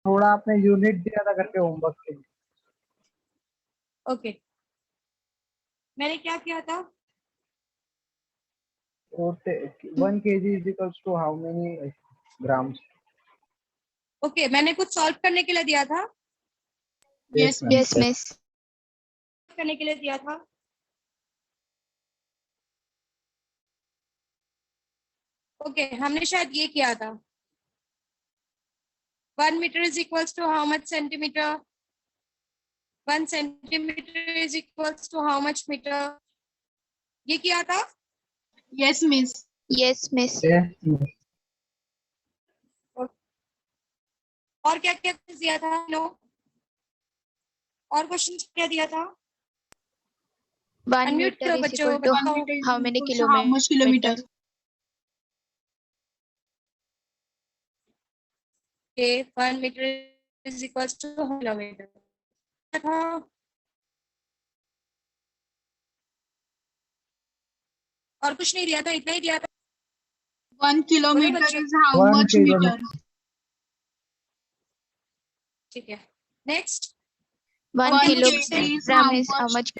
थोड़ा आपने यूनिट दिया था करके होमवर्क के लिए। ओके, मैंने क्या किया था? 1 kg is equals to how many grams? Okay, मैंने कुछ सॉल्व करने के लिए दिया था, Yes, ma'am. Yes, miss. करने के लिए दिया था। ओके, हमने शायद ये किया था, 1 metre is equals to how much centimetre, 1 centimetre is equals to how much metre, ये किया था। Yes, miss. Yes, miss. Yes, miss. और क्या क्या दिया था? नो, और क्वेश्चन क्या दिया था? 1 Unmute meter करो is बच्चों, equal to बताओ। 1 meter is how many equal to how much kilometer? Okay, 1 meter is equals to kilometer था। और कुछ नहीं दिया था, इतना ही दिया था। 1 kilometer बच्चों। is how 1 much kilometer. meter? ठीक है, next. 1 1 kilogram kg is how is how much?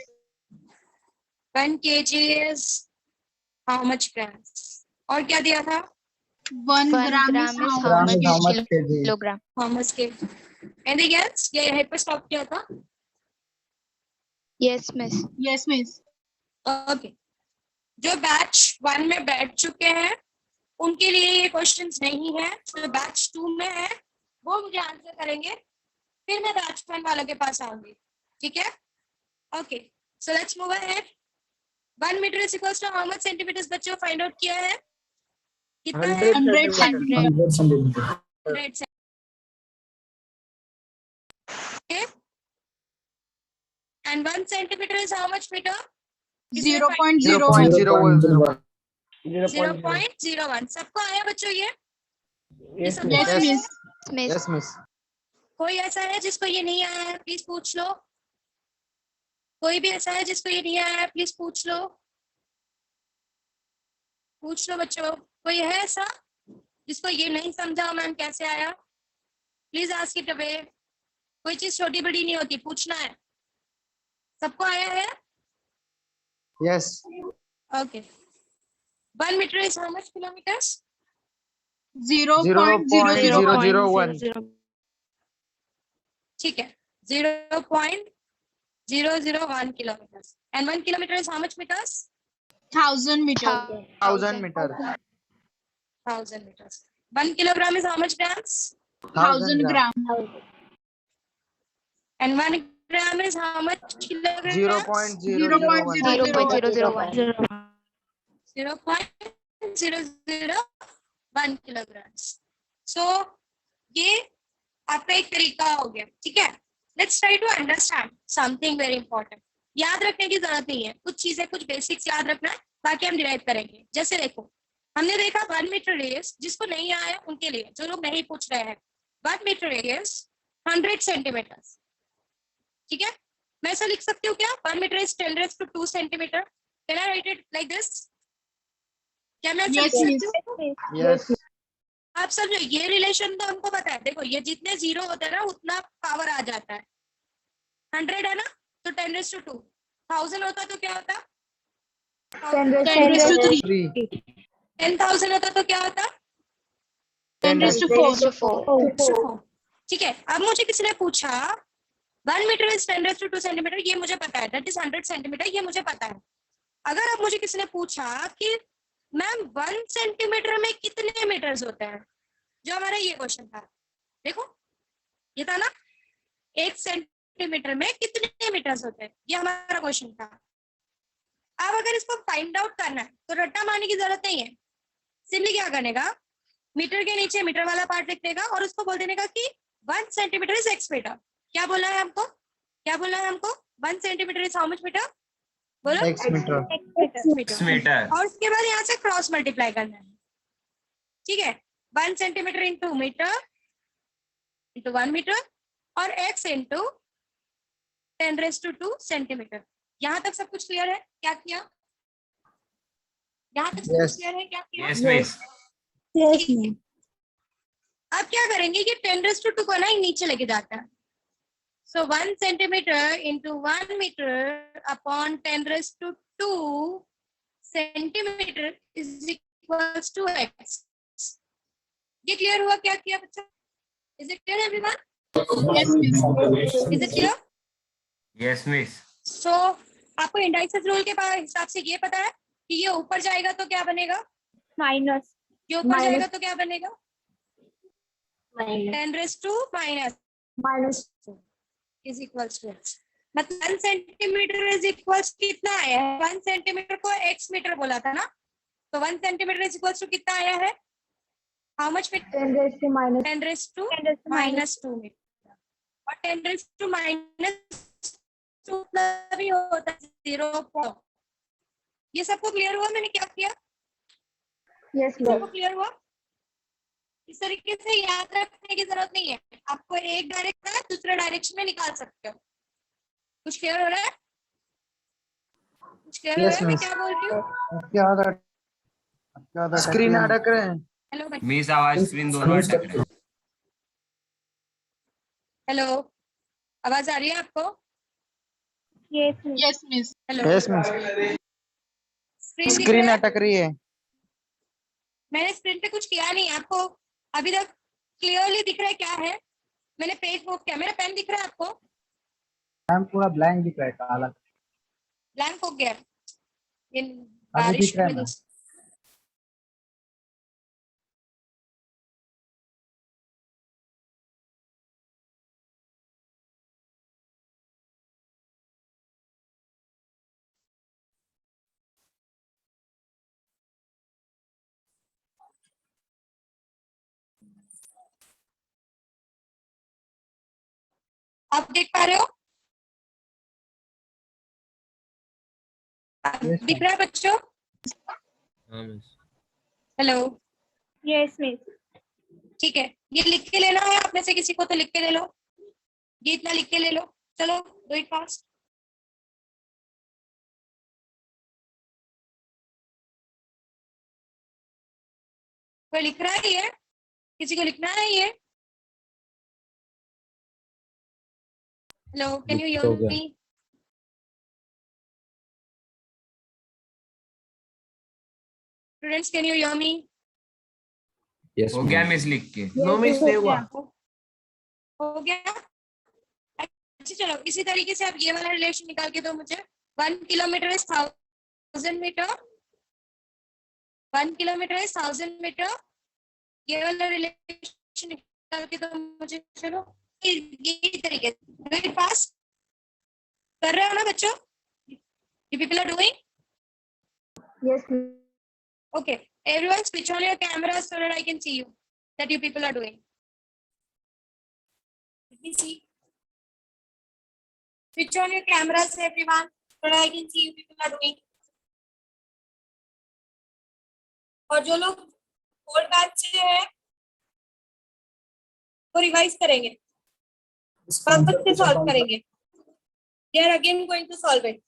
1 kg is how much grams? और क्या दिया था? 1 1 gram gram is is how how Gram much is how much much kg? kilogram? How much kg? Anything else? ये यहीं पर stop किया था। Yes, miss. Yes, miss. Okay, जो बैच 1 में बैठ चुके हैं उनके लिए ये क्वेश्चंस नहीं है, जो बैच 2 में है वो मुझे आंसर करेंगे, फिर मैं बैच 1 वालों के पास आऊंगी। ठीक है, okay, so let's move ahead. 1 metre is equals to how much centimetres बच्चों फाइंड आउट किया है? कितना है? 100 centimeter. 100 centimeter. 100 okay, and 1 centimeter is how much meter? 0.01. 0.01. 0.01। सबको आया बच्चों ये? Yes, सबको Yes, आया? miss. Miss. Yes, miss. कोई ऐसा है जिसको ये नहीं आया है? प्लीज पूछ लो। कोई भी ऐसा है जिसको ये नहीं आया है? प्लीज पूछ लो, पूछ लो बच्चों। कोई है ऐसा जिसको ये नहीं समझा मैम कैसे आया? Please ask it away. कोई चीज छोटी बड़ी नहीं होती, पूछना है। सबको आया है? Yes. Okay, 1 metre is how much kilometres? 0.001. 0.001. ठीक है, 0.001 kilometers. And 1 kilometer is how much meters? 1000 meter. 1000 meter. 1000 meters. 1 kilogram is how much grams? 1000 gram. And 1 gram is how much kilograms? 0.001. 0.001. 0.001 kilograms. So ये आपका एक तरीका हो गया। ठीक है, let's try to understand something very important. याद रखने की जरूरत नहीं है, कुछ चीजें, कुछ बेसिक्स याद रखना है, बाकी हम डिराइव करेंगे। जैसे देखो, हमने देखा 1 मीटर रेडियस, जिसको नहीं आया उनके लिए, जो लोग नहीं पूछ रहे हैं, 1 मीटर रेडियस 100 सेंटीमीटर। ठीक है, मैं ऐसा लिख सकती हूँ क्या? 1 metre is 10⁻² centimetre. Can I write it like this? क्या मैं ऐसा लिख Yes, सकती miss. हूँ? Yes. आप समझो, ये रिलेशन तो हमको पता है। देखो, ये जितने जीरो होते हैं ना उतना पावर आ जाता है। 100 है ना, तो 10⁻²। 1000 होता तो क्या होता? 10⁻³ 3. 10,000 होता तो क्या होता? 10⁻⁴. ठीक है, अब मुझे किसी ने पूछा 1 मीटर इज 10⁻² सेंटीमीटर, ये मुझे पता है, दैट इज 100 सेंटीमीटर, ये मुझे पता है। अगर अब मुझे किसी ने पूछा कि मैम 1 सेंटीमीटर में कितने मीटर्स होते हैं, जो हमारा ये क्वेश्चन था, देखो ये था ना, 1 सेंटीमीटर में कितने मीटर्स होते हैं, ये हमारा क्वेश्चन था। अब अगर इसको फाइंड आउट करना है तो रट्टा मारने की जरूरत नहीं है। सिंपली क्या करने का, मीटर के नीचे मीटर वाला पार्ट लिख देगा और उसको बोल देने का कि 1 सेंटीमीटर इज x मीटर। क्या बोला है हमको? क्या बोला है हमको? 1 centimetre is how much metre? बोलो X meter. मीटर। और उसके बाद यहाँ से क्रॉस मल्टीप्लाई करना है। ठीक है, 1 centimetre into metre into 1 metre और x इंटू 10⁻² सेंटीमीटर। यहाँ तक सब कुछ क्लियर है? क्या किया? यहाँ तक सब कुछ Yes. क्लियर है? क्या किया? Yes, miss. ठीक है। आप क्या करेंगे कि 10⁻² को ना नीचे लेके जाता है. So 1 centimeter into 1 meter upon 10⁻² centimeter is equals to x. ये क्लियर हुआ क्या किया बच्चा? Is it clear everyone? Yes, miss. Is it clear? Yes, miss. So आपको इंडाइसेस रूल के हिसाब से ये पता है कि ये ऊपर जाएगा तो क्या बनेगा? Minus. ये ऊपर जाएगा तो क्या बनेगा? 10⁻² is equals to x. मतलब 1 सेंटीमीटर इज इक्वल्स कितना आया है? 1 सेंटीमीटर को x मीटर बोला था ना, तो 1 सेंटीमीटर इज इक्वल्स टू कितना आया है? How much metre? 10⁻² -2 मीटर. और 10⁻² भी होता है 0. ये सबको क्लियर हुआ मैंने क्या किया? Yes, सबको क्लियर हुआ? इस तरीके से याद रखने की जरूरत नहीं है. आपको एक डायरेक्शन है, दूसरे डायरेक्शन में निकाल सकते हो. कुछ क्लियर हो रहा है? कुछ क्लियर हो Yes, रहा है मैं miss. क्या बोल रही हूँ? क्या स्क्रीन अटक रहे हैं. हेलो मिस आवाज स्क्रीन दोनों अटक रहे हैं. हेलो, आवाज आ रही है आपको? Yes, Yes, miss. Hello, Yes, miss. Screen दिख स्क्रीन रहा है? अटक रही है. मैंने स्क्रीन पे कुछ किया नहीं. आपको अभी तक क्लियरली दिख रहा है क्या है? मैंने पेज मूव किया. मेरा पेन दिख रहा है आपको? मैम पूरा ब्लैंक दिख रहा है, काला. ब्लैंक हो गया ये अभी बारिश दिख रहा की है वजह मैम. से. आप देख पा रहे हो? Yes, दिख रहा है बच्चों? हाँ मिस. Hello, Yes, miss. ठीक है. ये लिख के लेना है. आप में से किसी को तो लिख के ले लो. ये इतना लिख के ले लो. चलो डू इट फास्ट. कोई लिख रहा है ये? किसी को लिखना है ये? Hello, can you hear me? Students, can you hear me? हो गया मिस लिख के. No, miss, नहीं हुआ. हो गया. अच्छा चलो, इसी तरीके से आप ये वाला रिलेशन निकाल के दो मुझे. 1 kilometre is 1000 metre. 1 kilometre is 1000 metre. ये वाला रिलेशन निकाल के दो मुझे. चलो ये तरीके से फास्ट कर रहे हो ना बच्चों? You people are doing? Yes, Okay. Everyone switch on your cameras so that I can see you. That you people are doing. Let me see. Switch on your cameras, everyone, so that I can see you people are doing. और जो लोग old batch से हैं वो revise करेंगे, वापस से solve करेंगे. They are again going to solve it.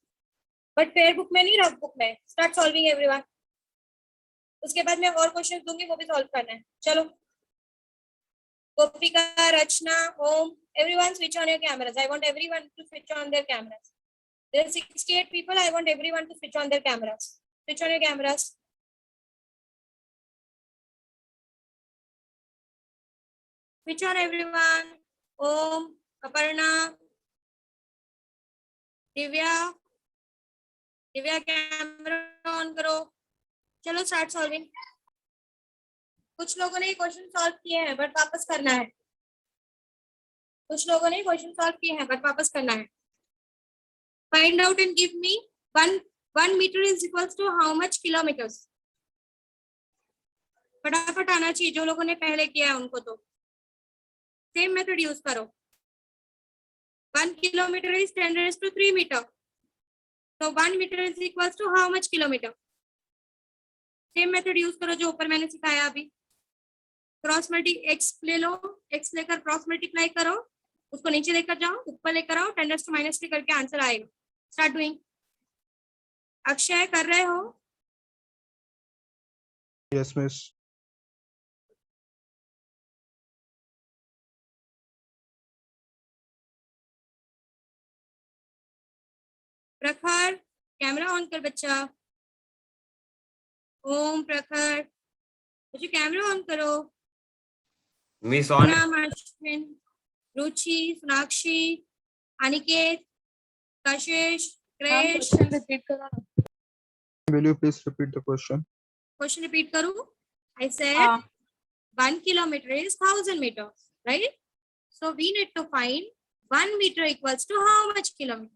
But fair book में नहीं, रफ बुक में. Start solving everyone. उसके बाद मैं और क्वेश्चन दूंगी, वो भी सॉल्व करना है. चलो गोपिका, रचना, ओम, everyone switch on your cameras. I want everyone to switch on their cameras. There are 68 people. I want everyone to switch on their cameras. Switch on your cameras. Switch on everyone. Om, Aparna, Divya, Divya camera on करो. चलो start solving. कुछ लोगों ने question solve किए हैं but वापस करना है. कुछ लोगों ने क्वेश्चन सॉल्व किए हैं बट वापस करना है. Find out and give me 1 metre is equals to how much kilometres. फटाफट आना चाहिए. जो लोगों ने पहले किया है उनको तो सेम मेथड यूज करो. 1 kilometer is 10⁻³ meter. So 1 meter is equals to how much kilometer? Same method use करो जो ऊपर मैंने सिखाया अभी. क्रॉस मल्टी x ले लो, x लेकर क्रॉस मल्टीप्लाई करो, उसको नीचे लेकर जाओ, ऊपर लेकर आओ, 10⁻³ करके आंसर आएगा. Start doing. अक्षय कर रहे हो? Yes, miss. Prakhar camera on कर बच्चा। ओम प्रखर बच्चों कैमरा ऑन करो। मिस ऑन पूनम, अश्विन, रुचि, सोनाक्षी, अनिकेत, कशिश, क्रेश। Will you please repeat the question? Question repeat करूं? I said 1 kilometer is 1000 meters, right? So we need to find 1 meter equals to how much kilometers?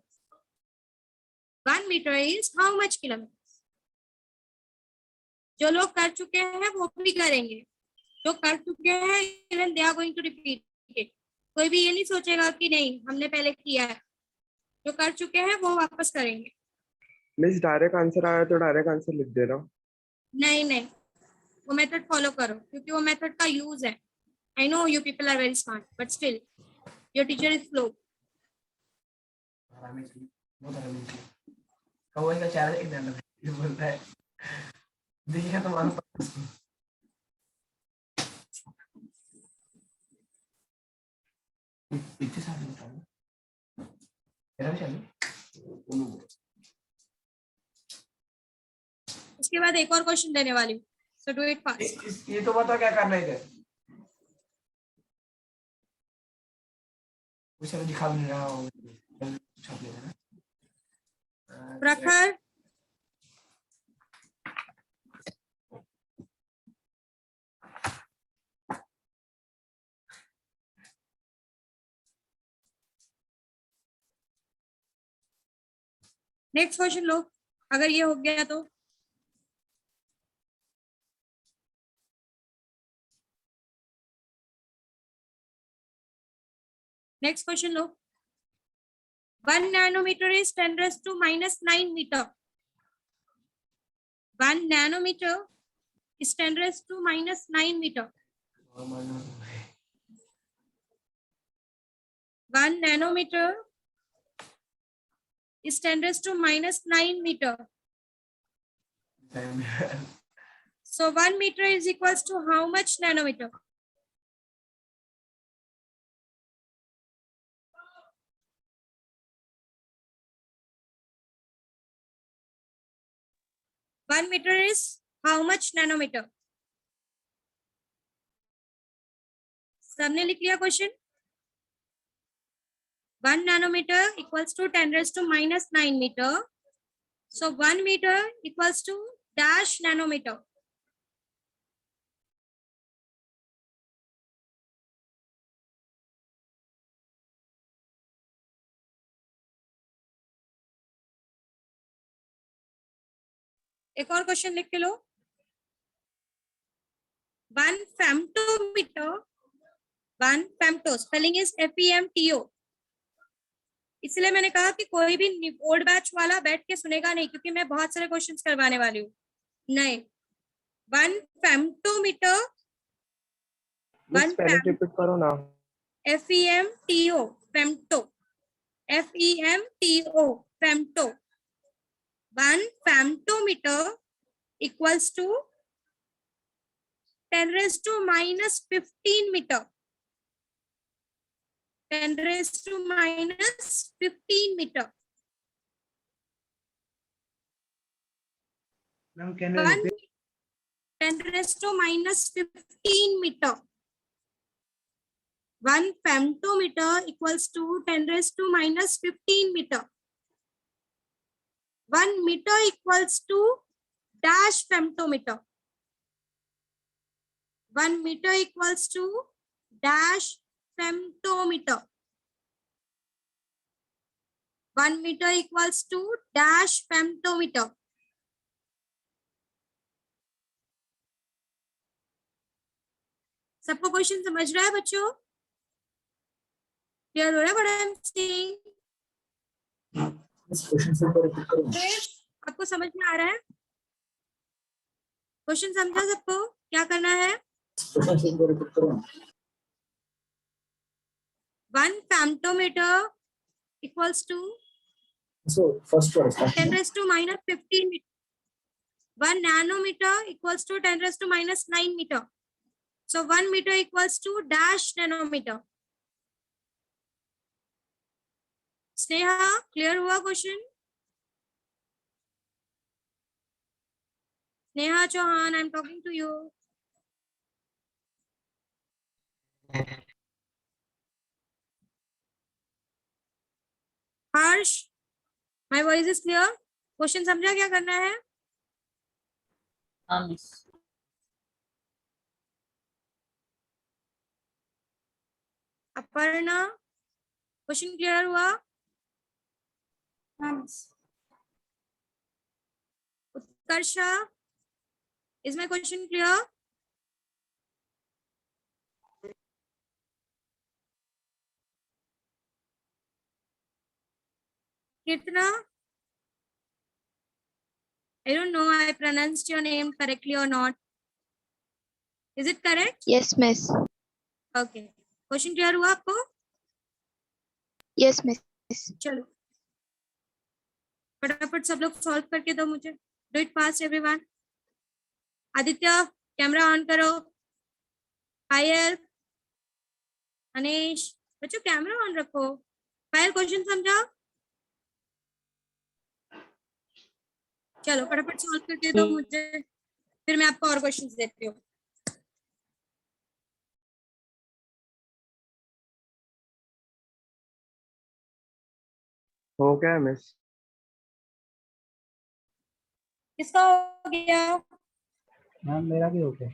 1 meter is how much kilometers? जो लोग कर चुके हैं वो भी करेंगे, जो कर चुके हैं even they are going to repeat it. कोई भी ये नहीं सोचेगा कि नहीं हमने पहले किया है, जो कर चुके हैं वो वापस करेंगे। मिस डायरेक्ट आंसर आया तो डायरेक्ट आंसर लिख दे रहा हूँ। नहीं नहीं, वो मेथड फॉलो करो क्योंकि वो मेथड का यूज है। I know you people are very smart but still your teacher is slow. कौन का चार्ज एक डाल ये बोलता है देखिए तो मालूम पड़ा उसको। पीछे साइड में उठाओ तेरा भी चाहिए। इसके बाद एक और क्वेश्चन देने वाली हूँ, सो डू इट फास्ट। ये तो बता क्या करना है इधर। कुछ अभी दिखा भी नहीं रहा हो छाप लेना ना। प्रखर नेक्स्ट क्वेश्चन लो, अगर ये हो गया तो। Next question low. 1 nanometer is 10 raised to minus 9 meter. 1 nanometer is 10 raised to minus 9 meter. 1 nanometer is 10 raised to minus 9 meter. So 1 meter is equals to how much nanometer? One meter is how much nanometer? सबने लिख लिया question? 1 nanometer equals to 10 raised to minus 9 meter. So 1 meter equals to dash nanometer. एक और question लिख के लो। 1 femtometer, 1 femto spelling is FEMTO। इसलिए मैंने कहा कि कोई भी ओल्ड बैच वाला बैठ के सुनेगा नहीं क्योंकि मैं बहुत सारे क्वेश्चंस करवाने वाली हूँ। नहीं, 1 femtometer, 1 रिपीट करो ना। FEMTO, femto, FEMTO, femto। 1 femtometer equals to 10 raised to minus 15 meter. 10 raised to minus 15 meter. Ma'am, can you repeat? 10 raised to minus 15 meter. 1 femtometer equals to 10 raised to minus 15 meter. 1 meter equals to dash femtometer. 1 meter equals to dash femtometer. 1 meter equals to dash femtometer. सबको question समझ रहा है बच्चों? Clear हो रहा है madam Singh? आपको समझ में आ रहा है? क्वेश्चन समझा सबको? क्या करना है? 1 femtometer equals to 10 raised to minus 15 meter. 1 nanometer equals to 10 raised to minus 9 meter. So 1 meter equals to dash nanometer. Sneha, clear हुआ question? Neha Chauhan, I'm talking to you. Harsh, my voice is clear? Question समझा क्या करना है? हाँ miss. Aparna, question clear हुआ? Utkarsha, is my question clear? Kirtana, I don't know I pronounced your name correctly or not. Is it correct? Yes, miss. Okay. Question clear हुआ आपको? Yes, miss. चलो फटाफट सब लोग सॉल्व करके दो मुझे. Do it fast everyone. Aditya camera on करो. पायल, अनीश, बच्चों कैमरा ऑन रखो. पायल क्वेश्चन समझा? चलो फटाफट सॉल्व करके दो मुझे, फिर मैं आपको और क्वेश्चंस देती हूँ. हो गया मिस। किसका हो गया? मैम मेरा भी हो गया.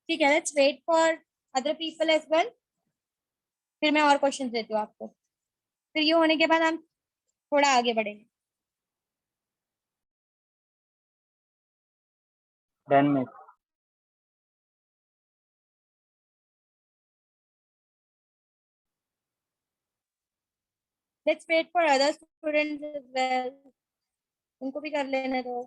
ठीक है, let's wait for other people as well. फिर मैं और क्वेश्चन देती हूँ आपको. फिर ये होने के बाद हम थोड़ा आगे बढ़ेंगे. Done miss. Let's wait for other students as well. उनको भी कर लेने दो.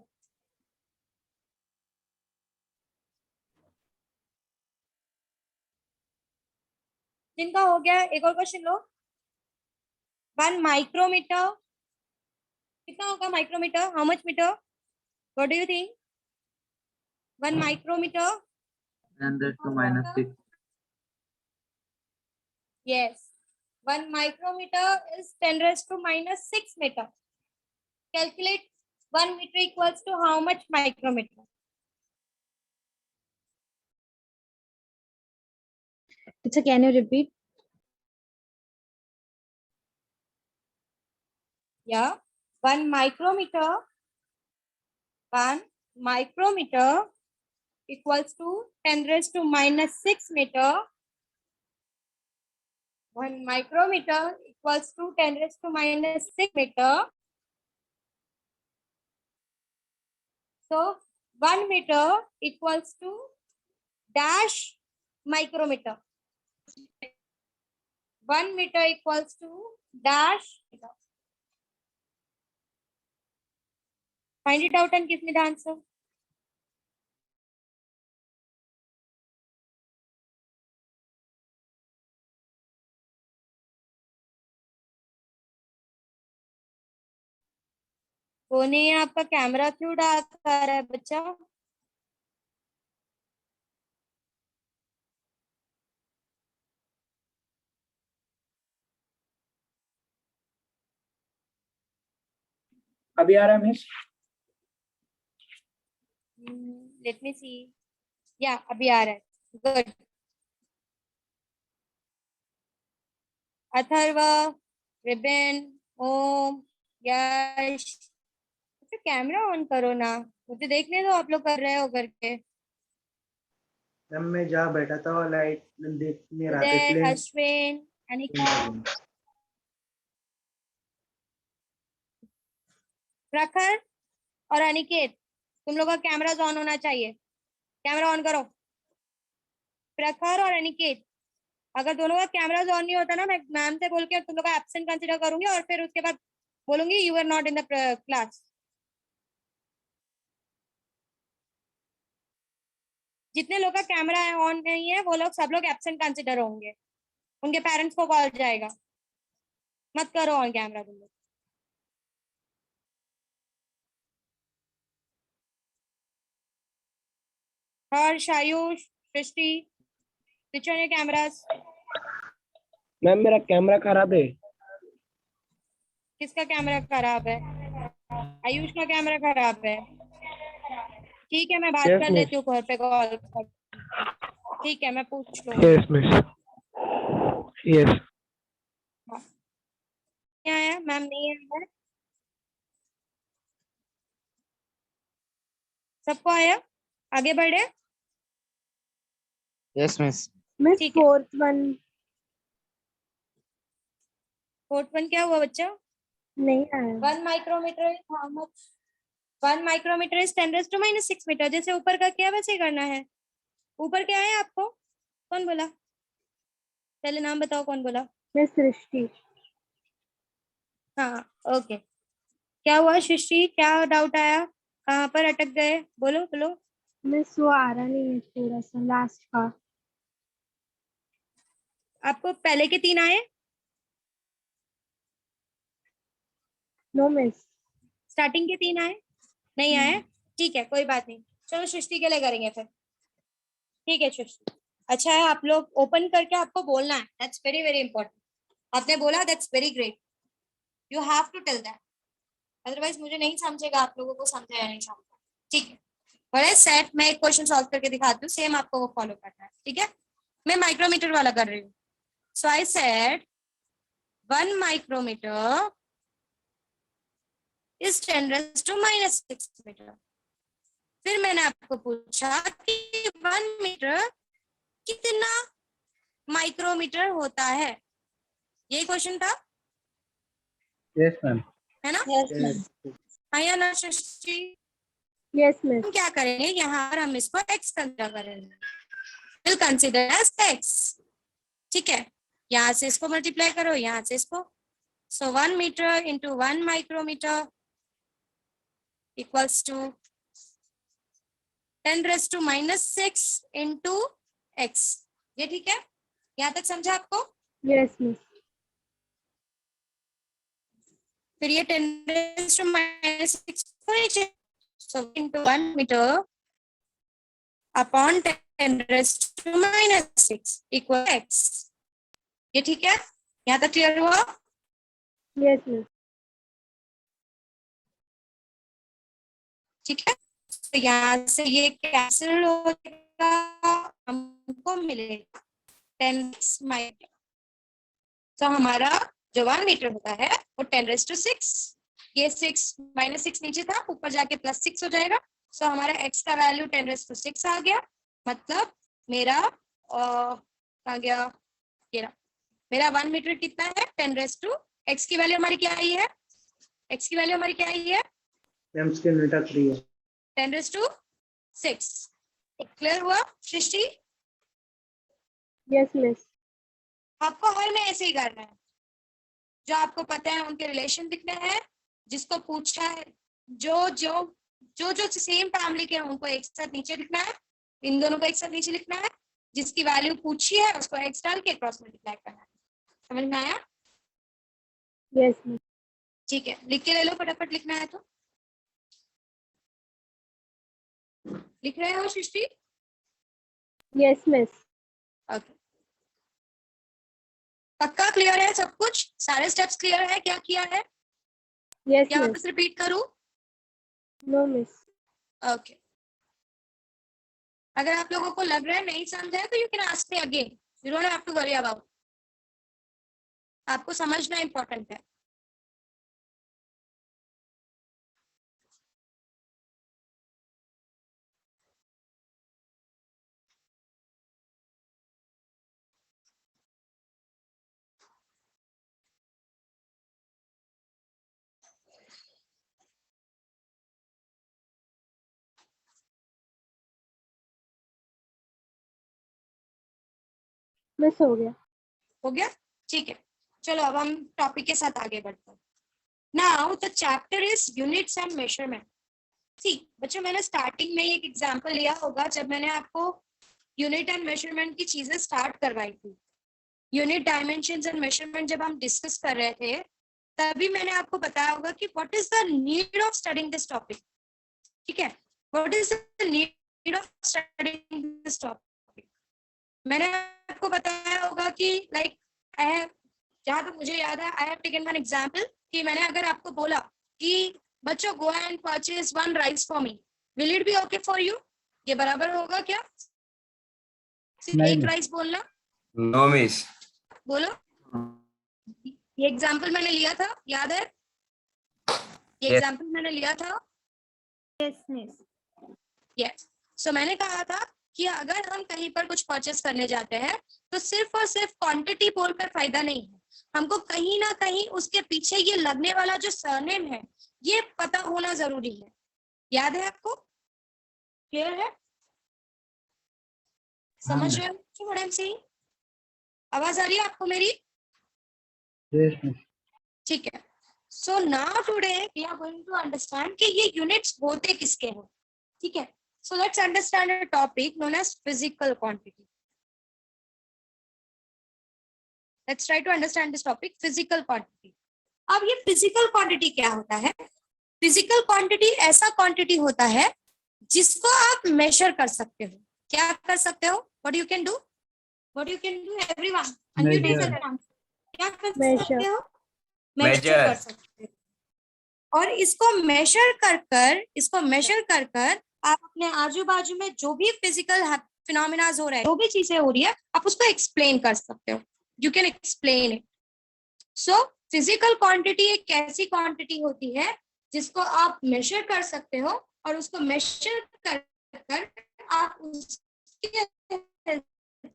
जिनका हो गया एक और क्वेश्चन लो. 1 माइक्रोमीटर कितना होगा? Micrometre how much metre? What do you think? 1 micrometre. 10 to minus 6. Yes. 1 micrometer is 10 raised to minus 6 meter. Calculate 1 meter equals to how much micrometer? So can you repeat? Yeah. 1 micrometer equals to 10 raised to minus 6 meter. 1 micrometer equals to 10 raised to minus 6 meter. So 1 meter equals to dash micrometer. 1 meter equals to dash meter. Find it out and give me the answer. वो नहीं है, आपका camera क्यों dark आ रहा है बच्चा? अभी आ रहा है मिस. लेट मी सी. या अभी आ रहा है. गुड. अथर्व, रिबन, ओम, यश, कैमरा ऑन करो ना, मुझे देखने दो आप लोग कर रहे हो करके. मैम मैं जहाँ बैठा था वो लाइट देख नहीं रहा था उदय, इसलिए. अश्विन, अनिका, प्रखर और अनिकेत, तुम लोग का कैमरा ऑन होना चाहिए. कैमरा ऑन करो. प्रखर और अनिकेत, अगर दोनों का कैमरा ऑन नहीं होता ना, मैं मैम से बोल के तुम लोग का एब्सेंट कंसीडर करूंगी और फिर उसके बाद बोलूंगी you are not in the class. जितने लोग का कैमरा ऑन नहीं है वो लोग सब लोग एब्सेंट कंसीडर होंगे. उनके पेरेंट्स को कॉल जाएगा. मत करो ऑन कैमरा तुम लोग. Harsh, Ayush, Srishti, switch on your cameras. Ma'am मेरा कैमरा खराब है। किसका कैमरा खराब है? आयुष का कैमरा खराब है. ठीक है, मैं बात Yes, कर miss. लेती हूँ घर पे कॉल। ठीक है, मैं पूछ लूँगी। Yes, miss. Yes. क्या आया मैम? नहीं आया है? सबको आया? आगे बढ़े। Yes, miss. Miss, ठीक है। fourth one फोर्थ वन क्या हुआ बच्चा? नहीं आया. 1 micrometre is how much? 1 micrometre is 10⁻⁻⁶ metre. जैसे ऊपर का क्या वैसे ही करना है। ऊपर क्या है आपको कौन बोला? पहले नाम बताओ, कौन बोला? Miss सृष्टि. हाँ, ओके। क्या हुआ सृष्टि? क्या डाउट आया? कहाँ पर अटक गए? बोलो बोलो। Miss वो आ रहा नहीं है थोड़ा सा लास्ट का. आपको पहले के 3 आए? No miss. स्टार्टिंग के 3 आए? नहीं आए? ठीक है, कोई बात नहीं। चलो सृष्टि के लिए करेंगे फिर। ठीक है सृष्टि, अच्छा है आप लोग ओपन करके आपको बोलना है। That's very very important. आपने बोला, that's very great. You have to tell that, otherwise मुझे नहीं समझेगा आप लोगों को समझा या नहीं समझा। ठीक है, बड़े सेट मैं एक क्वेश्चन सॉल्व करके दिखाती हूँ, सेम आपको वो फॉलो करना है। ठीक है, मैं माइक्रोमीटर वाला कर रही हूँ। So I said 1 micrometre is 10⁻⁻⁶ metre. फिर मैंने आपको पूछा कि 1 मीटर कितना माइक्रोमीटर होता है। यही क्वेश्चन था, Yes, ma'am. है ना? Yes miss. हाँ या ना सृष्टि? Yes miss. हम क्या करेंगे, यहाँ पर हम इसको x कंसिडर करेंगे। Will consider as x। ठीक है, यहाँ से इसको मल्टीप्लाई करो, यहाँ से इसको। So 1 metre into 1 micrometre equals to 10⁻⁻⁶ into x। ये ठीक है? यहाँ तक समझा आपको? Yes miss. फिर ये 10⁻⁻⁶ को नीचे, so into 1 metre upon 10⁻⁻⁶ equal x। ये ठीक है? यहाँ तक क्लियर हुआ? Yes miss. ठीक है, तो यहाँ से ये कैंसिल हो जाएगा, हमको मिलेगा 10 मीटर। तो हमारा जो 1 मीटर होता है वो 10⁻⁶, ये 6 -6 नीचे था, ऊपर जाके +6 हो जाएगा। सो हमारा x का वैल्यू 10⁻⁶ आ गया। मतलब मेरा आ गया ये रहा। मेरा 1 मीटर कितना है? 10⁻, x की वैल्यू हमारी क्या आई है? x की वैल्यू हमारी क्या आई है? मैम स्क्रीन में टच रही है। 10⁻⁶। क्लियर हुआ सृष्टि? Yes miss. आपको हर में ऐसे ही करना है। जो आपको पता है उनके रिलेशन लिखने हैं, जिसको पूछा है जो जो जो जो सेम फैमिली के हैं उनको एक साथ नीचे लिखना है, इन दोनों को एक साथ नीचे लिखना है, जिसकी वैल्यू पूछी है उसको x डाल के क्रॉस मल्टीप्लाई करना है। समझ में आया? Yes miss. ठीक है, लिख के ले लो, फटाफट लिखना है तो लिख रहे हो सृष्टि? Yes miss. ओके, पक्का क्लियर है सब कुछ? सारे स्टेप्स क्लियर है? क्या किया है? Yes क्या miss. वापस रिपीट करूं? No miss. ओके, अगर आप लोगों को लग रहा है नहीं समझा है तो you can ask me again, you don't have to worry about. आपको समझना इंपॉर्टेंट है। Miss हो गया. हो गया? ठीक है, चलो अब हम टॉपिक के साथ आगे बढ़ते हैं। Now the chapter is units and measurement. See बच्चों, मैंने स्टार्टिंग में एक एग्जांपल लिया होगा जब मैंने आपको यूनिट एंड मेजरमेंट की चीजें स्टार्ट करवाई थी। यूनिट, डायमेंशंस एंड मेजरमेंट जब हम डिस्कस कर रहे थे तभी मैंने आपको बताया होगा कि what is the need of studying this topic. ठीक है, what is the need of studying this topic. मैंने आपको बताया होगा कि लाइक आई हैव, जहां तक मुझे याद है, I have taken one example कि मैंने अगर आपको बोला कि बच्चों go and purchase 1 rice for me, will it be okay for you? ये बराबर होगा क्या? सिर्फ नहीं, एक नहीं। राइस बोलना, नो मिस। बोलो। ये एग्जाम्पल मैंने लिया था, याद है? ये Yes. एग्जाम्पल मैंने लिया था। Yes, miss. यस। सो मैंने कहा था कि अगर हम कहीं पर कुछ परचेस करने जाते हैं तो सिर्फ और सिर्फ क्वांटिटी बोलकर फायदा नहीं है, हमको कहीं ना कहीं उसके पीछे ये लगने वाला जो सरनेम है ये पता होना जरूरी है। याद है आपको? क्लियर है? समझ रहे हो मैडम से? आवाज आ रही है आपको मेरी? Yes, miss. ठीक है। So now today we are going to understand कि ये यूनिट्स होते किसके हैं। ठीक है। So let's understand a topic known as physical quantity. Let's try to understand this topic, physical quantity. अब ये फिजिकल क्वांटिटी क्या होता है? फिजिकल क्वांटिटी ऐसा क्वांटिटी होता है जिसको आप मेजर कर सकते हो। क्या कर सकते हो? What you can do? What you can do everyone? Unmute Measure. Yourself. क्या कर Measure. सकते हो? Measure. कर सकते हो। और इसको मेजर कर कर आप अपने आजू बाजू में जो भी फिजिकल फिनोमिना हो रहा है, जो भी चीजें हो रही है, आप उसको एक्सप्लेन कर सकते हो। You can explain it. So physical quantity एक ऐसी क्वांटिटी होती है जिसको आप मेजर कर सकते हो और उसको मेजर कर आप उसके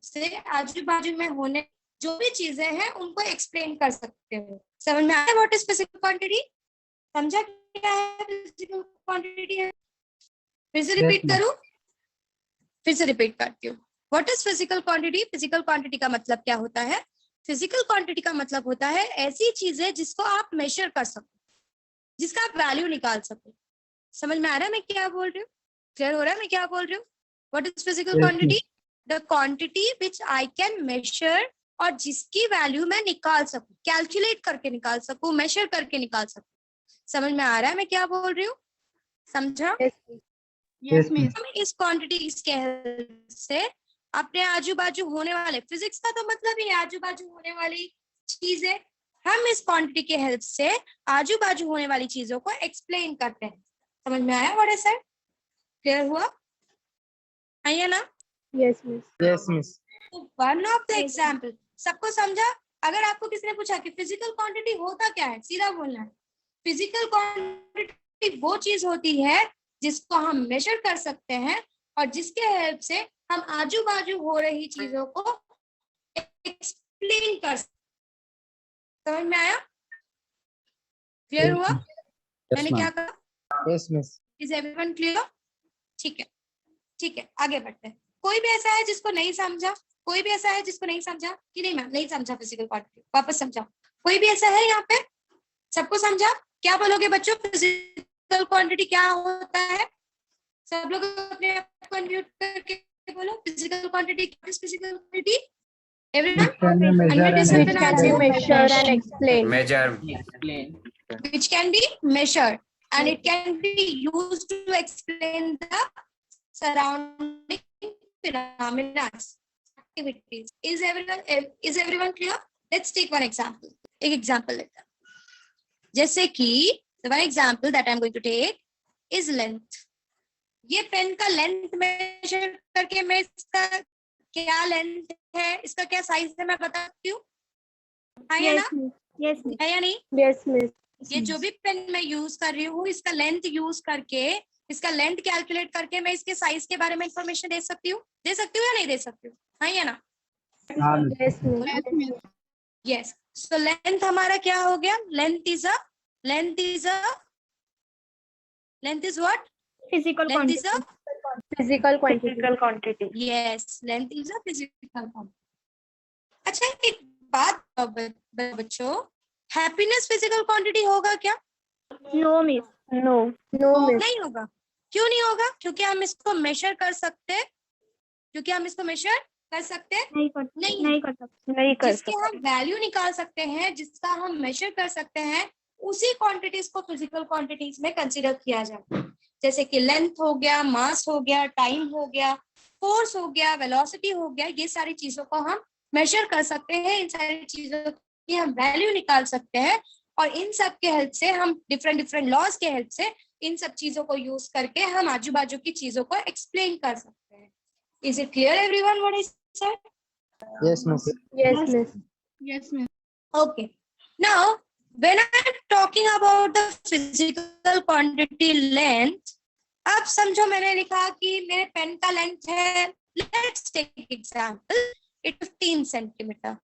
से आजू बाजू में होने जो भी चीजें हैं उनको एक्सप्लेन कर सकते हो। समझ में आया व्हाट इज फिजिकल क्वांटिटी? समझा क्या है फिजिकल क्वांटिटी है? फिर से रिपीट Yes, करूं? फिर से रिपीट करती हूँ। What is physical quantity? Physical quantity का मतलब क्या होता है? फिजिकल क्वांटिटी का मतलब होता है ऐसी चीजें जिसको आप मेजर कर सको, जिसका आप वैल्यू निकाल सको। समझ में आ रहा है मैं क्या बोल रही हूँ? क्लियर हो रहा है मैं क्या बोल रही हूँ? What is physical Yes, quantity? The quantity which I can measure, और जिसकी वैल्यू मैं निकाल सकूं, कैलकुलेट करके निकाल सकूं, मेजर करके निकाल सकूं। समझ में आ रहा है मैं क्या बोल रही हूँ? समझा? Yes, miss. हम इस क्वांटिटी के हेल्प से अपने आजू बाजू होने वाले, फिजिक्स का तो मतलब ही आजू बाजू होने वाली चीजें, हम इस क्वांटिटी के हेल्प से आजू बाजू होने वाली चीजों को एक्सप्लेन करते हैं। समझ में आया व्हाट इज दैट? क्लियर हुआ? आइए ना? Yes, miss. Yes, miss. One of the example, सबको समझा? अगर आपको किसी ने पूछा कि फिजिकल क्वांटिटी होता क्या है, सीधा बोलना है फिजिकल क्वांटिटी वो चीज होती है जिसको हम मेजर कर सकते हैं और जिसके हेल्प से हम आजू बाजू हो रही चीजों को एक्सप्लेन कर सकते। समझ में आया? क्लियर हुआ? मैंने क्या कहा? Yes, miss. Is everyone clear? ठीक है, ठीक है, आगे बढ़ते हैं। कोई भी ऐसा है जिसको नहीं समझा? कोई भी ऐसा है जिसको नहीं समझा कि नहीं मैम नहीं समझा फिजिकल क्वांटिटी? वापस समझा। कोई भी ऐसा है यहाँ पे? सबको समझा? क्या बोलोगे बच्चों, फिजिकल क्वांटिटी क्या होता है? सब लोग अपने आप को अनम्यूट करके बोलो, physical quantity, physical quantity. Which can be Unmute measured yourself and and answer. Measured and explained. Measure. Which can be measured and it can be used to explain the surrounding phenomena, activities. Is everyone clear? Let's take one example. एक example लेते हैं। जैसे कि the one example that I'm going to take is length. ये pen का length major करके मैं इसका क्या लेंथ है, इसका क्या साइज है मैं बता सकती हूँ? है या Yes, ना? miss. Yes, miss. है या नहीं? Yes, miss. ये जो भी पेन मैं यूज कर रही हूँ इसका लेंथ यूज करके, इसका लेंथ कैलकुलेट करके मैं इसके साइज के बारे में इंफॉर्मेशन दे सकती हूँ? दे सकती हूँ या नहीं दे सकती हूँ? है या ना? हाँ, miss. Yes, miss. Yes, miss. Yes. So length हमारा क्या हो गया? Length is what? Physical length is quantity. Physical quantity. Yes, length is a physical quantity. अच्छा एक बात बच्चों, हैप्पीनेस फिजिकल क्वांटिटी होगा क्या? No, miss. No. No, miss. नहीं होगा। क्यों नहीं होगा? क्योंकि हम इसको मेजर कर सकते हैं। क्योंकि हम इसको मेजर कर सकते हैं नहीं कर सकते। जिसके हम वैल्यू निकाल सकते हैं, जिसका हम मेजर कर सकते हैं, उसी क्वांटिटीज को फिजिकल क्वांटिटीज में कंसीडर किया जाता है। जैसे कि लेंथ हो गया, मास हो गया, टाइम हो गया, फोर्स हो गया, वेलोसिटी हो गया, ये सारी चीजों को हम मेजर कर सकते हैं, इन सारी चीजों की हम वैल्यू निकाल सकते हैं और इन सब के हेल्प से हम डिफरेंट लॉज के हेल्प से इन सब चीजों को यूज करके हम आजू बाजू की चीजों को एक्सप्लेन कर सकते हैं. Is it clear everyone what I said? Yes, miss. Yes, miss. Yes, miss. Okay. Now, when I'm talking about the physical quantity length, अब समझो मैंने लिखा कि मेरे पेन का लेंथ है, let's take example, it 15 centimetre.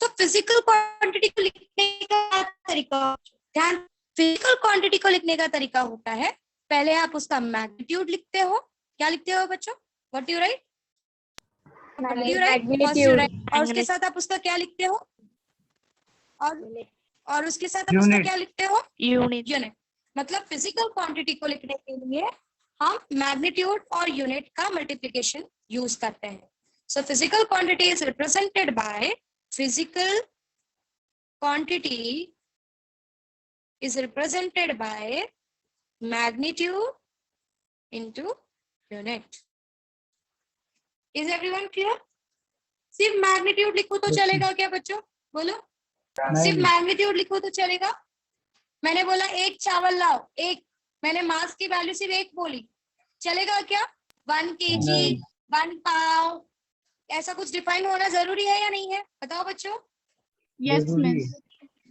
तो फिजिकल क्वांटिटी को लिखने का तरीका, ध्यान, फिजिकल क्वांटिटी को लिखने का तरीका होता है, पहले आप उसका मैग्नीट्यूड लिखते हो. क्या लिखते हो बच्चों? What do you write? What do you write? First you write. और उसके साथ आप उसका क्या लिखते हो? और उसके साथ आप उसका Unit. क्या लिखते हो? Unit. यूनिट. मतलब फिजिकल क्वांटिटी को लिखने के लिए हम मैग्नीट्यूड और यूनिट का मल्टीप्लिकेशन यूज करते हैं. So physical quantity is represented by physical quantity is represented by magnitude into unit. Is everyone clear? सिर्फ मैग्नीट्यूड लिखो तो चलेगा क्या बच्चों? बोलो. सिर्फ मैग्नीट्यूड लिखो तो चलेगा? मैंने बोला एक चावल लाओ, एक, मैंने मास की वैल्यू सिर्फ एक बोली, चलेगा क्या? 1 kg, 1 पाव, ऐसा कुछ डिफाइन होना जरूरी है या नहीं है? बताओ बच्चों. Yes, miss.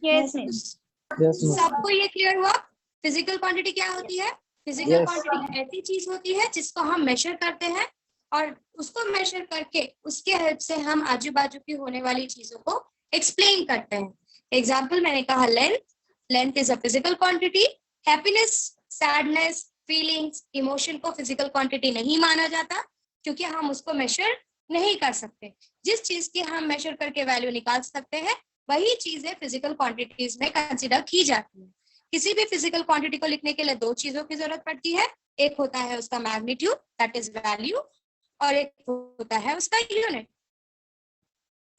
Yes, miss. Yes, miss. सबको ये क्लियर हुआ? फिजिकल क्वांटिटी क्या होती है? Physical Yes. क्वांटिटी ऐसी चीज होती है जिसको हम मेजर करते हैं और उसको मेजर करके उसके हेल्प से हम आजू बाजू की होने वाली चीजों को एक्सप्लेन करते हैं. एग्जाम्पल मैंने कहा length. Length is a physical quantity. Happiness, sadness, feelings, emotion को फिजिकल क्वांटिटी नहीं माना जाता क्योंकि हम उसको मेजर नहीं कर सकते. जिस चीज की हम मेजर करके वैल्यू निकाल सकते हैं वही चीजें फिजिकल क्वांटिटीज में कंसिडर की जाती है. किसी भी फिजिकल क्वांटिटी को लिखने के लिए दो चीजों की जरूरत पड़ती है. एक होता है उसका मैग्नीट्यूड, दैट इज वैल्यू, और एक होता है उसका unit.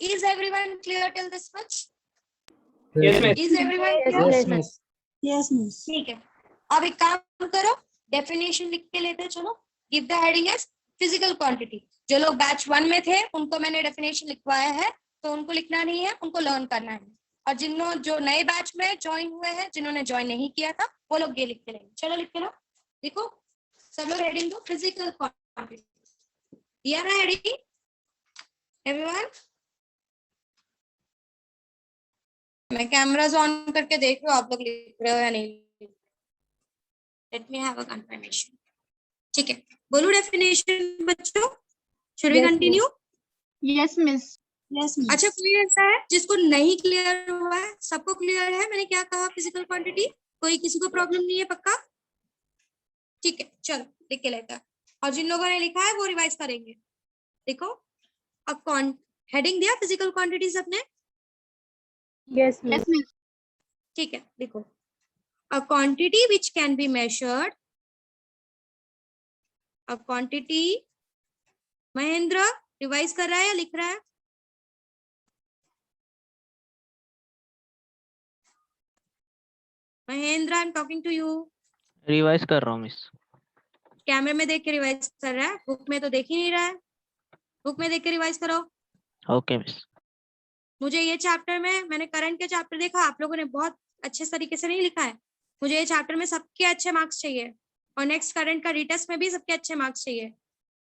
Is everyone clear till this much? Yes, miss. Is everyone clear? Yes, miss. Yes, miss. ठीक है. अब एक काम करो, डेफिनेशन लिख के लेते चलो. Give the heading as physical quantity. जो लोग बैच 1 में थे उनको मैंने डेफिनेशन लिखवाया है, तो उनको लिखना नहीं है, उनको लर्न करना है. और जो नए बैच में ज्वाइन हुए हैं, जिन्होंने ज्वाइन नहीं किया था, वो लोग ये लिख के लेंगे. चलो लिख के लो. देखो सब लोग हेडिंग दो, फिजिकल क्वांटिटी. दिया ना हेडिंग एवरीवन? मैं कैमरास ऑन करके देख रही हूँ आप लोग लिख रहे हो या नहीं. Let me have a confirmation. ठीक है, बोलो डेफिनेशन बच्चों. Should we Yes, continue? Yes, miss. Yes, miss. अच्छा, कोई ऐसा है जिसको नहीं क्लियर हुआ है? सबको क्लियर है मैंने क्या कहा फिजिकल क्वांटिटी? कोई किसी को प्रॉब्लम नहीं है? पक्का? ठीक है, चलो लिख के लेते हैं. और जिन लोगों ने लिखा है वो रिवाइज करेंगे. देखो अब हेडिंग दिया फिजिकल क्वांटिटीज अपने. Yes, miss. Yes, miss. ठीक है, देखो. A quantity which can be measured. A quantity. Mahendra revise कर रहा है या लिख रहा है? Mahendra, I am talking to you. Revise कर रहा हूँ मिस. कैमरे में देख के रिवाइज कर रहा है, बुक में तो देख ही नहीं रहा है. बुक में देख के रिवाइज करो. Okay miss. मुझे ये चैप्टर में, मैंने करंट के चैप्टर देखा, आप लोगों ने बहुत अच्छे तरीके से नहीं लिखा है. मुझे ये चैप्टर में सबके अच्छे मार्क्स चाहिए और नेक्स्ट करंट का रीटेस्ट में भी सबके अच्छे मार्क्स चाहिए.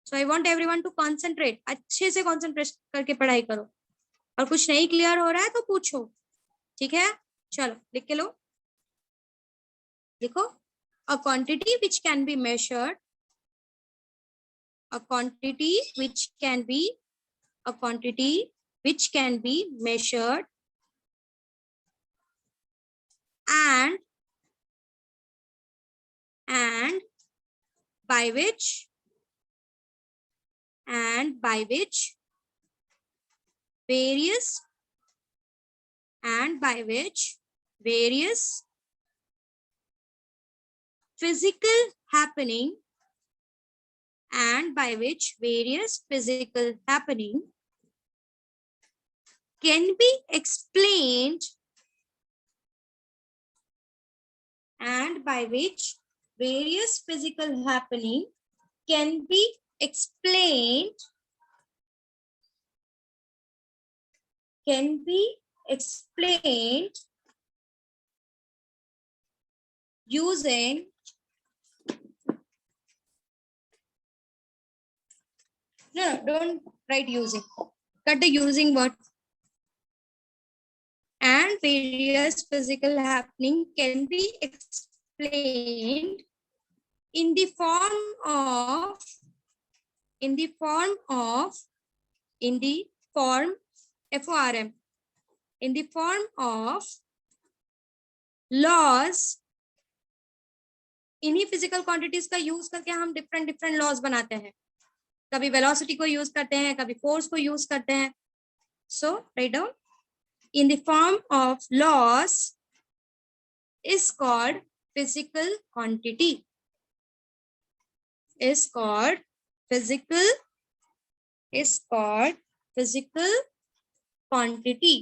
So I want everyone to concentrate. अच्छे से कंसंट्रेट करके पढ़ाई करो. और कुछ नहीं क्लियर हो रहा है तो पूछो. ठीक है, चलो लिख के लो. देखो, a quantity which can be measured, a quantity which can be, a quantity which can be measured and by which various physical happening can be explained, and by which various physical happening can be explained, using No, don't write using. Cut the using word. And various physical happening can be explained in the form of FORM, in the form of laws. इन्हीं physical quantities का use करके हम different laws बनाते हैं. कभी velocity को use करते हैं, कभी फोर्स को यूज करते हैं. So write down, in the form of laws is called physical quantity. Is called physical quantity.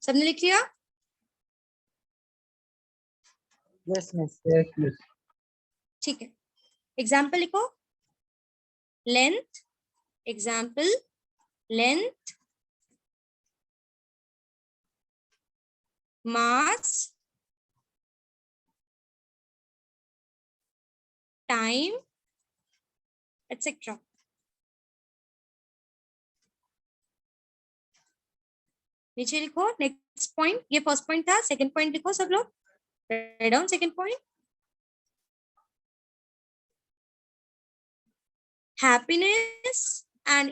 सबने लिख लिया? Yes, miss. Yes, miss. ठीक है. एग्जाम्पल लिखो. Length. Example length, mass, time, etc. नीचे लिखो नेक्स्ट पॉइंट. ये फर्स्ट पॉइंट था. सेकंड पॉइंट लिखो सब लोग. Write down second point. happiness and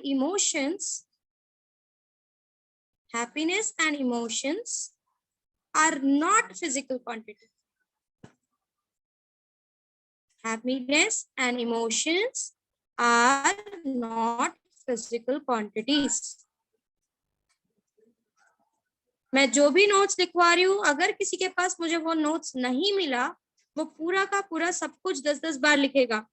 emotions are not physical quantity. Happiness and emotions are not physical quantities. मैं जो भी नोट्स लिखवा रही हूँ, अगर किसी के पास मुझे वो नोट्स नहीं मिला, वो पूरा का पूरा सब कुछ 10-10 बार लिखेगा.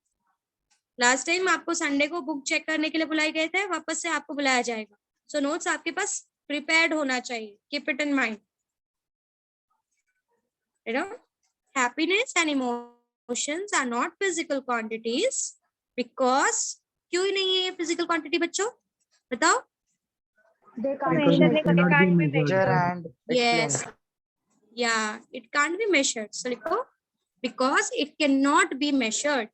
लास्ट टाइम आपको संडे को बुक चेक करने के लिए बुलाए गए थे, वापस से आपको बुलाया जाएगा. सो नोट्स आपके पास प्रिपेयर्ड होना चाहिए. Keep it in mind. Happiness and emotions are not physical quantities because. क्यों नहीं है ये फिजिकल क्वांटिटी बच्चों? बताओ. Because it cannot be measured. and Yes. Yeah, it can't be measured. So लिखो, because it cannot be measured.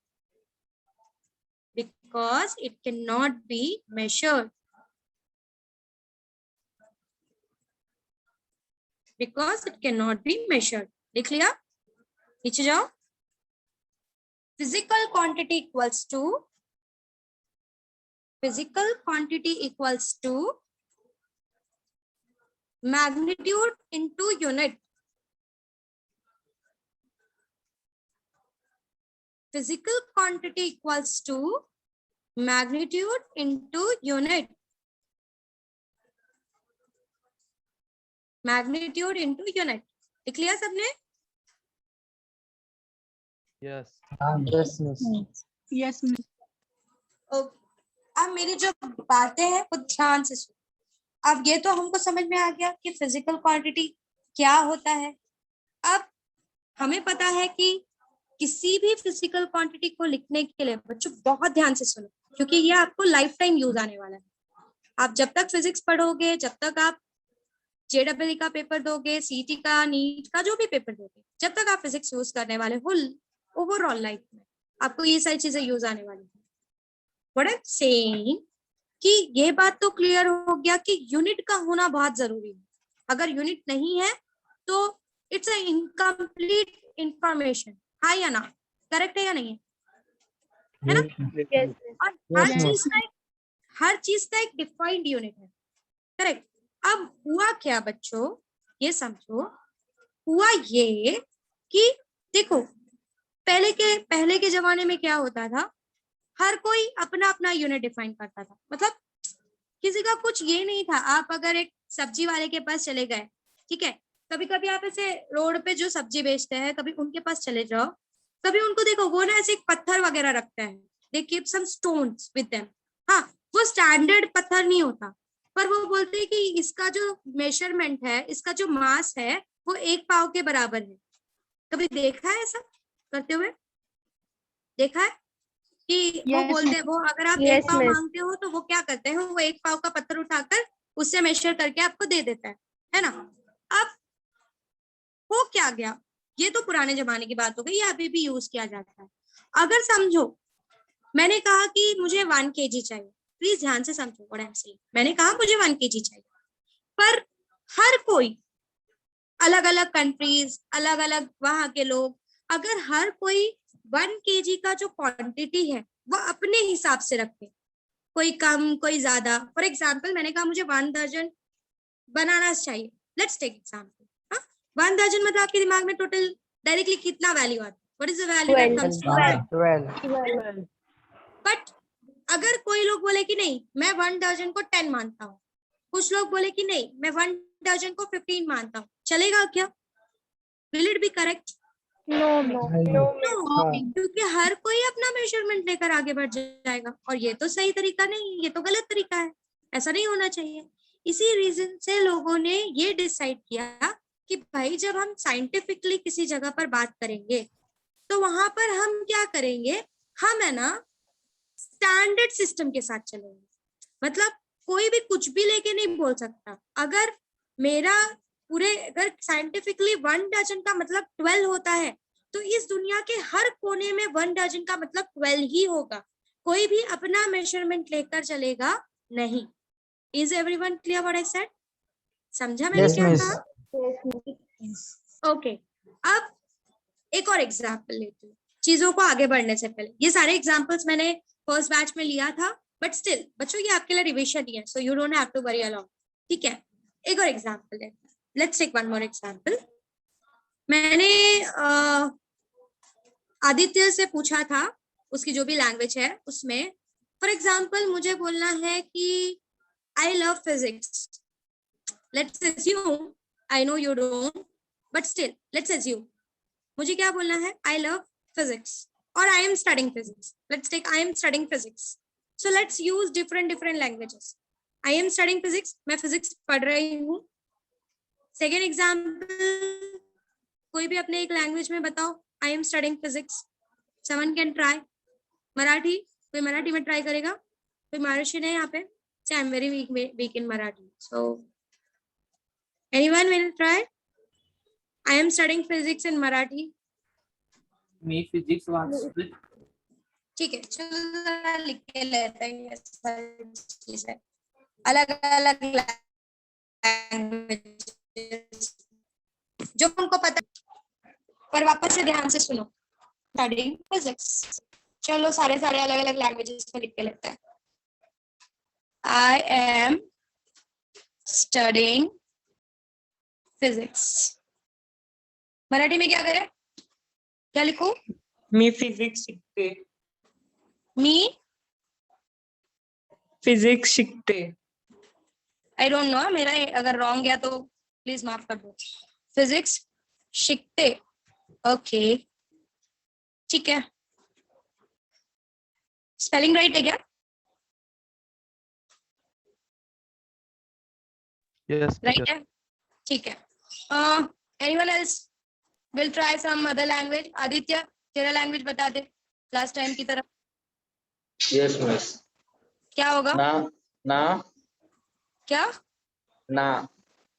Because it cannot be measured. Because it cannot be measured. लिख लिया? नीचे जाओ. Physical quantity equals to magnitude into unit. Physical quantity equals to magnitude into unit. Magnitude into unit. लिख लिया सबने? yes. Yes, miss. Yes, miss. Okay. अब मेरी जो बातें हैं वो ध्यान से सुनो. अब ये तो हमको समझ में आ गया कि फिजिकल क्वांटिटी क्या होता है. अब हमें पता है कि किसी भी फिजिकल क्वांटिटी को लिखने के लिए बच्चों बहुत ध्यान से सुनो, क्योंकि ये आपको लाइफ टाइम यूज आने वाला है. आप जब तक फिजिक्स पढ़ोगे, जब तक आप JEE का पेपर दोगे, CET का, नीट का जो भी पेपर दोगे, जब तक आप फिजिक्स यूज करने वाले हो ओवरऑल लाइफ में, आपको ये सारी चीजें यूज आने वाली है. व्हाट आई एम सेइंग कि ये बात तो क्लियर हो गया कि यूनिट का होना बहुत जरूरी है. अगर यूनिट नहीं है तो इट्स अ इनकम्प्लीट इंफॉर्मेशन. हाँ या ना? करेक्ट है या नहीं है ना? Yes, और Yes, हर चीज का एक डिफाइंड यूनिट है. करेक्ट. अब हुआ क्या बच्चों, ये समझो. हुआ ये कि देखो, पहले के जमाने में क्या होता था, हर कोई अपना अपना यूनिट डिफाइन करता था. मतलब किसी का कुछ ये नहीं था. आप अगर एक सब्जी वाले के पास चले गए, ठीक है, कभी कभी आप ऐसे रोड पे जो सब्जी बेचते हैं, कभी उनके पास चले जाओ, कभी उनको देखो, वो ना ऐसे एक पत्थर वगैरह रखते हैं. They keep some stones with them. हाँ, वो स्टैंडर्ड पत्थर नहीं होता, पर वो बोलते हैं कि इसका जो मेजरमेंट है, इसका जो मास है, वो 1 पाव के बराबर है. कभी देखा है ऐसा करते हुए? देखा है कि वो Yes, बोलते हैं, वो अगर आप 1 पाव मांगते हो तो वो क्या करते हैं, वो 1 पाव का पत्थर उठाकर उससे मेजर करके आपको दे देता है ना? अब हो क्या गया, ये तो पुराने जमाने की बात हो गई, ये अभी भी यूज किया जाता है. अगर समझो मैंने कहा कि मुझे 1 kg चाहिए, प्लीज ध्यान से समझो व्हाट आई एम सेइंग। मैंने कहा मुझे 1 kg चाहिए, पर हर कोई अलग अलग कंट्रीज, अलग अलग वहां के लोग, अगर हर कोई 1 kg का जो क्वांटिटी है वो अपने हिसाब से रखे, कोई कम कोई ज्यादा। फॉर एग्जाम्पल मैंने कहा मुझे 1 दर्जन बनाना चाहिए, लेट्स टेक एग्जाम्पल। 1 दर्जन मतलब आपके दिमाग में टोटल डायरेक्टली कितना वैल्यू आता है? What is the value that comes to? 12. But अगर कोई लोग बोले कि नहीं मैं 1 दर्जन को 10 मानता हूँ, कुछ लोग बोले कि नहीं मैं 1 दर्जन को 15 मानता हूँ, चलेगा क्या? Will it be correct? No. क्योंकि हर कोई अपना मेजरमेंट लेकर आगे बढ़ जाएगा, और ये तो सही तरीका नहीं है, ये तो गलत तरीका है, ऐसा नहीं होना चाहिए। इसी रीजन से लोगों ने ये डिसाइड किया कि भाई जब हम साइंटिफिकली किसी जगह पर बात करेंगे तो वहां पर हम क्या करेंगे, हम है ना स्टैंडर्ड सिस्टम के साथ चलेंगे। मतलब कोई भी कुछ भी लेके नहीं बोल सकता। अगर मेरा पूरे अगर साइंटिफिकली 1 दर्जन का मतलब 12 होता है, तो इस दुनिया के हर कोने में 1 दर्जन का मतलब 12 ही होगा, कोई भी अपना मेजरमेंट लेकर चलेगा नहीं। Is everyone clear what I said? समझा मैंने Yes, क्या miss. कहा? ओके, अब एक और एग्जाम्पल लेती हूँ चीजों को आगे बढ़ने से पहले। ये सारे एग्जाम्पल्स मैंने फर्स्ट बैच में लिया था, बट स्टिल बच्चों ये आपके लिए रिविजन ही है, so you don't have to worry along, ठीक है? एक और एग्जाम्पल लेते हैं, let's take one more example. मैंने आदित्य से पूछा था उसकी जो भी लैंग्वेज है उसमें, फॉर एग्जाम्पल मुझे बोलना है कि I love physics. Let's assume, I know you don't, but still let's assume मुझे क्या बोलना है, आई लव फिजिक्स और I am studying physics. Let's take I am studying physics, so let's use different languages. I am studying physics, मैं physics पढ़ रही हूँ। Second example, कोई भी अपने एक लैंग्वेज में बताओ, आई am studying physics. Someone can try. Marathi, कोई मराठी में ट्राई करेगा? कोई महाराष्ट्र है यहाँ पे? I am very weak in Marathi, so anyone will try? I am studying physics in Marathi. Me physics वाचतोय. ठीक है, चलो जरा लिख के लेते हैं ये सारी चीजें, अलग अलग लैंग्वेज जो हमको पता, पर वापस से ध्यान से सुनो। स्टडिंग फिजिक्स, चलो सारे अलग अलग लैंग्वेजेस में लिख के लेते हैं। आई एम स्टडिंग फिजिक्स। मराठी में क्या करें, क्या लिखूं? मी फिजिक्स शिकते. मी फिजिक्स शिकते. आई डोंट नो, मेरा अगर रॉन्ग गया तो प्लीज माफ कर दो। फिजिक्स शिकते, ओके ठीक है। स्पेलिंग राइट है क्या? Yes. राइट है, ठीक है। Anyone else will try some other language? Aditya तेरा लैंग्वेज बता दे लास्ट टाइम की तरह। Yes, miss. क्या होगा? ना क्या? ना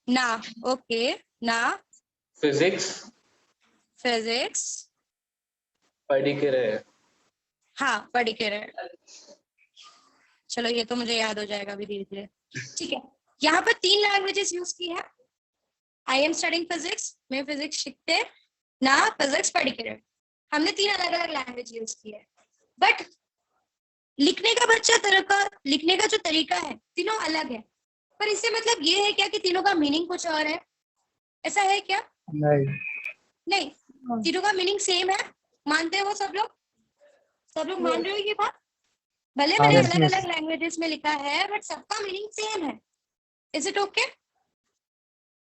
ना, ओके ना। फिजिक्स फिजिक्स, पढ़ी के रहे. हाँ पढ़ के रहे। चलो ये तो मुझे याद हो जाएगा अभी धीरे धीरे, ठीक है। यहाँ पर 3 लैंग्वेजेस यूज की है। आई एम स्टडिंग फिजिक्स, मैं फिजिक्स सीखते ना, फिजिक्स पढ़ के रहे। हमने 3 अलग अलग लैंग्वेज यूज की है, बट लिखने का जो तरीका है तीनों अलग है। पर इससे मतलब ये है क्या कि तीनों का मीनिंग कुछ और है? ऐसा है क्या? नहीं, तीनों का मीनिंग सेम है। मानते हो सब लोग मान रहे हो ये बात? भले मैंने अलग अलग लैंग्वेजेस में लिखा है, बट सबका मीनिंग सेम है। Is it okay?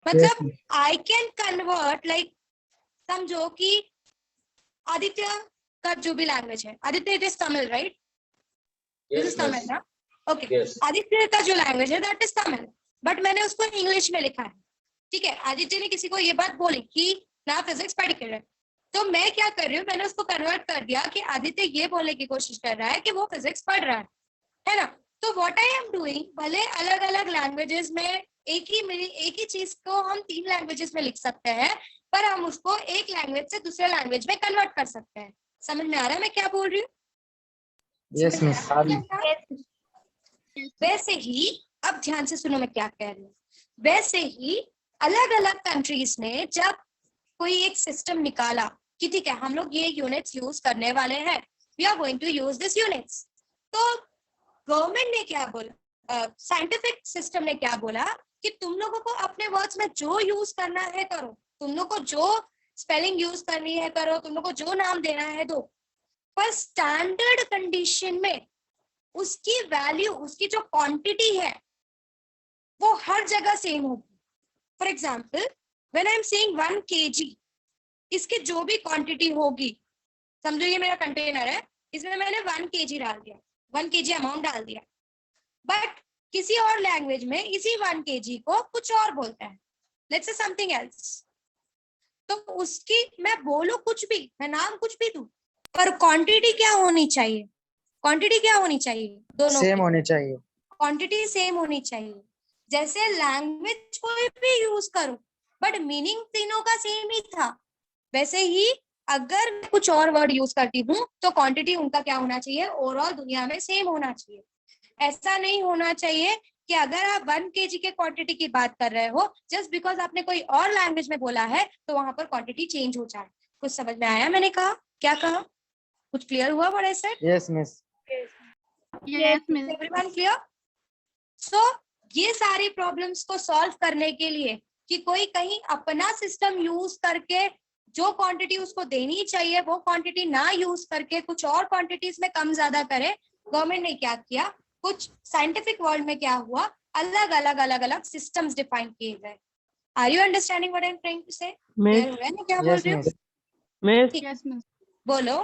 मतलब आई कैन कन्वर्ट, लाइक समझो कि आदित्य का जो भी लैंग्वेज है, Aditya it is Tamil right? This is Tamil ना? ओके, आदित्य का जो लैंग्वेज है दैट इज तमिल, बट मैंने उसको इंग्लिश में लिखा है, ठीक है। आदित्य ने किसी को ये बात बोली कि ना फिजिक्स पढ़ के रहे, तो मैं क्या कर रही हूँ, मैंने उसको कन्वर्ट कर दिया कि आदित्य ये बोलने की कोशिश कर रहा है कि वो फिजिक्स पढ़ रहा है ना? तो व्हाट आई एम डूइंग, भले अलग अलग लैंग्वेजेस में एक ही चीज को हम 3 लैंग्वेजेस में लिख सकते हैं, पर हम उसको एक लैंग्वेज से दूसरे लैंग्वेज में कन्वर्ट कर सकते हैं। समझ में आ रहा है मैं क्या बोल रही हूँ? Yes, miss. वैसे ही अब ध्यान से सुनो मैं क्या कह रही हूँ। वैसे ही अलग अलग कंट्रीज ने जब कोई एक सिस्टम निकाला कि ठीक है हम लोग ये यूनिट्स यूज करने वाले हैं, we are going to use this units, तो गवर्नमेंट ने क्या बोला, साइंटिफिक सिस्टम ने क्या बोला कि तुम लोगों को अपने वर्ड्स में जो यूज करना है करो, तुम लोग को जो स्पेलिंग यूज करनी है करो, तुम लोग को जो नाम देना है दो, पर स्टैंडर्ड कंडीशन में उसकी वैल्यू, उसकी जो क्वांटिटी है वो हर जगह सेम होगी। For example when I am saying 1 kg, इसकी जो भी क्वांटिटी होगी, समझो ये मेरा कंटेनर है, इसमें मैंने 1 kg डाल दिया, 1 kg अमाउंट डाल दिया, बट किसी और लैंग्वेज में इसी 1 kg को कुछ और बोलता है, लेट्स से समथिंग एल्स, तो उसकी मैं बोलूं कुछ भी, मैं नाम कुछ भी दूं, पर क्वांटिटी क्या होनी चाहिए, क्वांटिटी क्या होनी चाहिए दोनों Same की? होनी चाहिए. क्वांटिटी सेम होनी चाहिए। जैसे लैंग्वेज कोई भी यूज करो बट मीनिंग तीनों का सेम ही था, वैसे ही अगर मैं कुछ और वर्ड यूज करती हूँ तो क्वांटिटी उनका क्या होना चाहिए, ओवरऑल दुनिया में सेम होना चाहिए। ऐसा नहीं होना चाहिए कि अगर आप 1 kg के क्वांटिटी की बात कर रहे हो, जस्ट बिकॉज आपने कोई और लैंग्वेज में बोला है तो वहां पर क्वांटिटी चेंज हो जाए। कुछ समझ में आया मैंने कहा, क्या कहा, कुछ क्लियर हुआ what I said? Yes, miss. Yes, miss. Everyone clear? So ये सारी प्रॉब्लम्स को सॉल्व करने के लिए कि कोई कहीं अपना सिस्टम यूज करके जो क्वांटिटी उसको देनी चाहिए वो क्वांटिटी ना यूज करके कुछ और क्वांटिटीज में कम ज्यादा करे, गवर्नमेंट ने क्या किया, कुछ साइंटिफिक वर्ल्ड में क्या हुआ, अलग अलग सिस्टम्स डिफाइन किए गए। Are you understanding what I am trying to say? Clear हुआ है ना क्या बोल Yes, रही हूँ? miss. मिस ठीक। Yes, miss. बोलो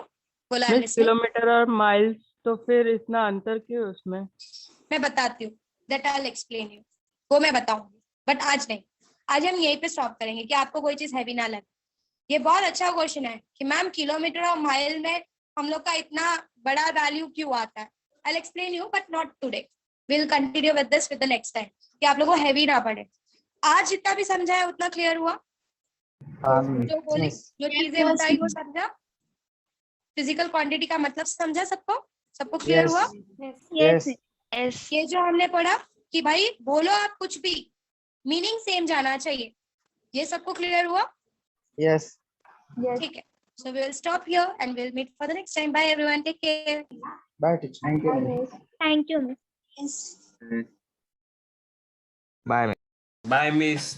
बोला मिस किलोमीटर और माइल्स, तो फिर इतना अंतर क्यों है उसमें? मैं बताती हूँ, that I will explain you, वो मैं बताऊंगी, बट आज नहीं, आज हम यहीं पे स्टॉप करेंगे कि आपको कोई चीज हैवी ना लगे। ये बहुत अच्छा क्वेश्चन है कि मैम किलोमीटर और माइल में हम लोग का इतना बड़ा वैल्यू क्यों आता है। I will explain you but not today, we will continue with this with the next time, कि आप लोगों को हैवी ना पड़े। आज जितना भी समझा है उतना क्लियर हुआ? जो बोली, Miss. जो चीजें बताई वो समझा? फिजिकल क्वांटिटी का मतलब समझा सबको? सबको क्लियर Yes. हुआ? Yes. ये जो हमने पढ़ा कि भाई बोलो आप कुछ भी, मीनिंग सेम जाना चाहिए, ये सबको क्लियर हुआ? Yes. ठीक है, so we will stop here and we'll meet for the next time. Bye everyone, take care. Bye, teacher. Thank you. Miss. Thank you, miss. Yes. Bye, miss.